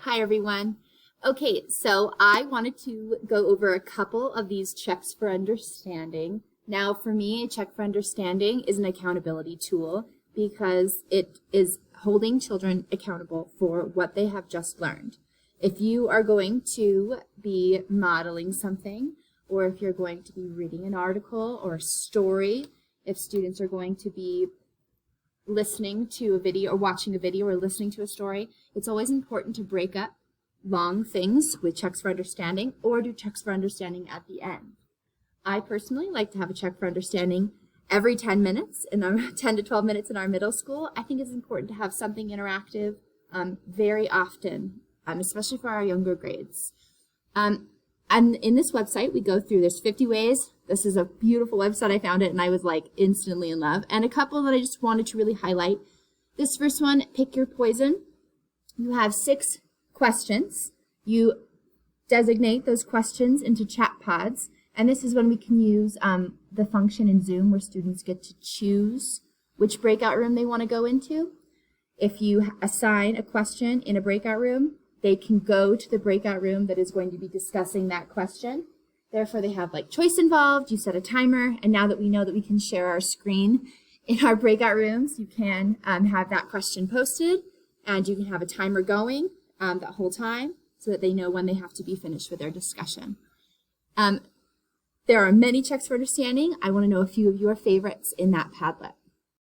Hi, everyone. Okay, so I wanted to go over a couple of these checks for understanding. Now, for me, a check for understanding is an accountability tool because it is holding children accountable for what they have just learned. If you are going to be modeling something, or if you're going to be reading an article or a story, if students are going to be listening to a video or watching a video or listening to a story, it's always important to break up long things with checks for understanding or do checks for understanding at the end. I personally like to have a check for understanding every 10 minutes, in our 10 to 12 minutes in our middle school. I think it's important to have something interactive very often, especially for our younger grades. And in this website, we go through, there's 50 ways. This is a beautiful website. I found it and I was like instantly in love. And a couple that I just wanted to really highlight. This first one, pick your poison. You have 6 questions. You designate those questions into chat pods. And this is when we can use the function in Zoom where students get to choose which breakout room they want to go into. If you assign a question in a breakout room, they can go to the breakout room that is going to be discussing that question. Therefore, they have like choice involved. You set a timer, and now that we know that we can share our screen in our breakout rooms, you can have that question posted, and you can have a timer going that whole time so that they know when they have to be finished with their discussion. There are many checks for understanding. I want to know a few of your favorites in that Padlet.